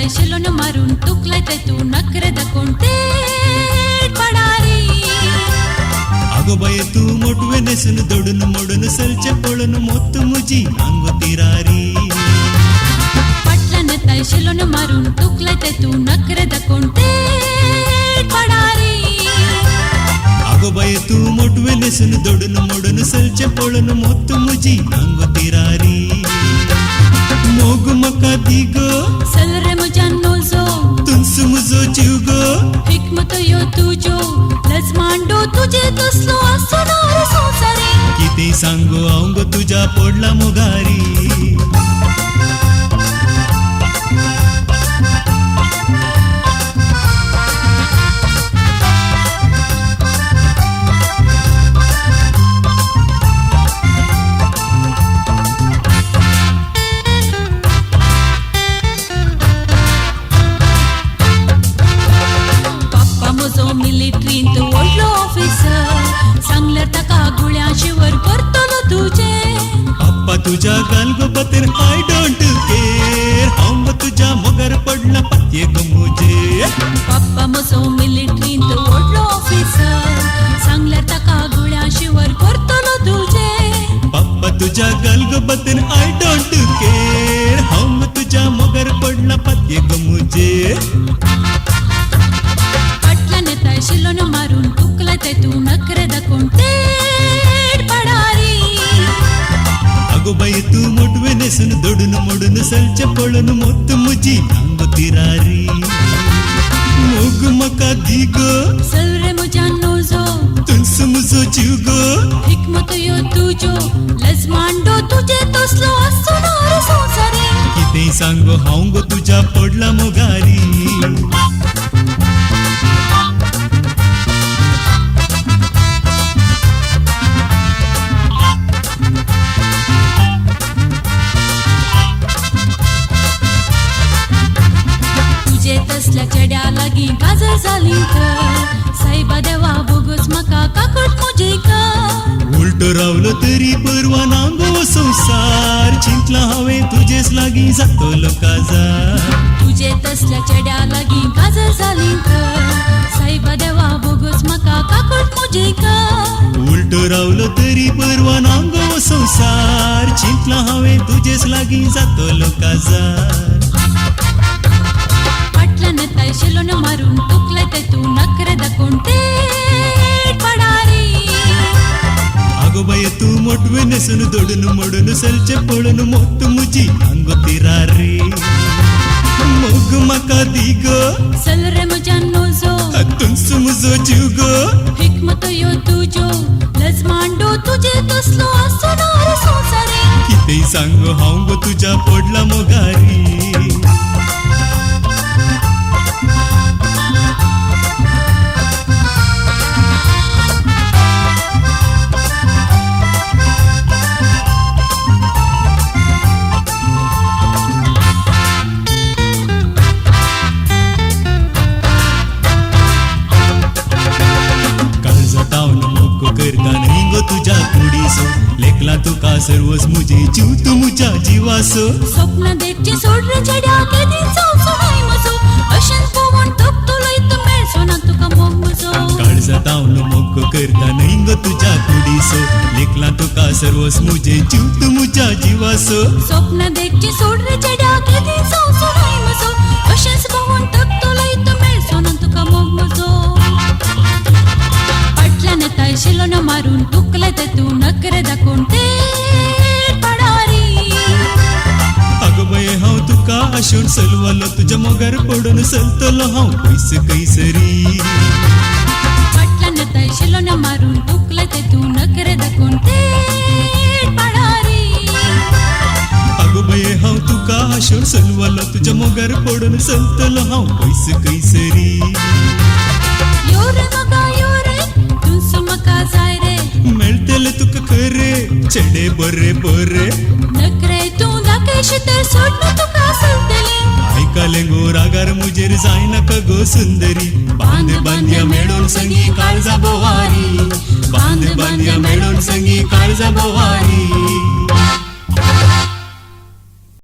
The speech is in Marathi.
तैशिलोन मारून तुकलाय ते तू नखरे दकोंटे पडारी अगो बाय तू मोटवे नेसून दोडून मोडून सलचे पळून मोत मुजी अंगो तिरारी पटलन तैशिलोन मारून तुकलाय ते तू नखरे दकोंटे पडारी अगो बाय तू मोटवे नेसून दोडून मोडून सलचे पळून मोत मुजी अंगो तिरारी मोग मका दिगो सलरे मुजा नोजो तुंस मुजो जीवगो हिकमत यो तुजो लज मांडो तुझे तसलो असणार संसारी किती सांगो अंगो तुझा पडला मोगारी मिलिटरींत व्हडलो ऑफिसर सांगल्यार ताका गुळ्याशिवर करतलो तुझे पप्पा तुझ्या गालगो बतर आय डोंट केअर हांव तुझ्या मोगार पडला पातये गो मुजे पप्पा म्हजो मिलिटरींत व्हडलो ऑफिसर सांगल्यार ताका गुळ्याशिवर करतलो तुझे पप्पा तुझ्या गालगो बतर आय डोंट केअर हांव तुझ्या मोगार पडला पातये गो मुजे तैशिलोन मारून तुकलाय ते तू नखरे दकोंटे पडारी अगो बाई तू मोटवे नेसून दोडून मोडून सलचे पळून मोत मुजी अंगो तिरारी मोग मका दिगो सलरे मुजा नोजो तुंस मुजो जीवगो हिकमत यो तुजो लज मांडो तुझे तसलो असणार संसारी किती सांगो हांव गो तुझ्या पडला मोगारी तसल्या चेड्या लागी गाजर जाली साईबा देवा बोगस म्हाका काकट मुजेका उलटो रावलो तरी परवा नांगो संसार चिंतला हांवें तुजेच लागी जातलो काजार तुजे तसल्या चेड्या लागी गाजर जाली साईबा देवा बोगस म्हाका काकट मुजेका उलटो रावलो तरी परवा नांगो संसार चिंतला हांवें तुजेच लागी जातलो काजार तैशिलोन मारून तुकलाय ते तू नखरे दकोंटे पडारी अगो बाय तू मोटवे नेसून दोडून मोडून सलचे पळून मोत मुजी अंगो तिरारी मोग मका दिगो सलरे मुजा नोजो तुंस मुजो जीवगो हिकमत यो तुजो लज मांडो तुझे तसलो असणार संसारी किती सांगो हांव गो तुझ्या पडला मोगारी तुझ्या कुडीसो लेखला तुका सर्वस मुजे जीव तू मुझ्या जीवासो स्वप्न देखची सोड रे चेड्या केदी जावचो नाही मजो अशें पवन तपतलो इत मेळचो ना तुका मोग मजो काळजा तावन मोग करता नाही गो तुझ्या कुडीसो लेखला तुका सर्वस मुजे जीव तू मुझ्या जीवासो स्वप्न देखची सोड रे चेड्या केदी जावचो नाही मजो अशेंच पवन तपतलो इत मेळचो ना तुका मोग मजो तैशिलोन मारून तुकलाय ते तू नखरे दकोंटे पडारी अगो बाय हांव तुका आशोन सलवलो तुझ्या मोगार पडून सलतलो हांव पयस कैसरी पटलन तैशिलोन मारून तुकलाय ते तू नखरे दकोंटे पडारी अगो बाय हांव तुका आशोन सलवलो तुझ्या मोगार पडून सलतलो हांव पयस कैसरी यो रे मगा यो रे मका जाय रे मेळटले तुका खरे चेडे बरे बरे नखरे तू दाखयश तर सोड तुका सलतली आयकाले गो रागार मुजेर जायना का गो सुंदरी बांद बांद्या मेळोन संगी काळजा बोवारी बांद बांद्या मेळोन संगी काळजा बोवारी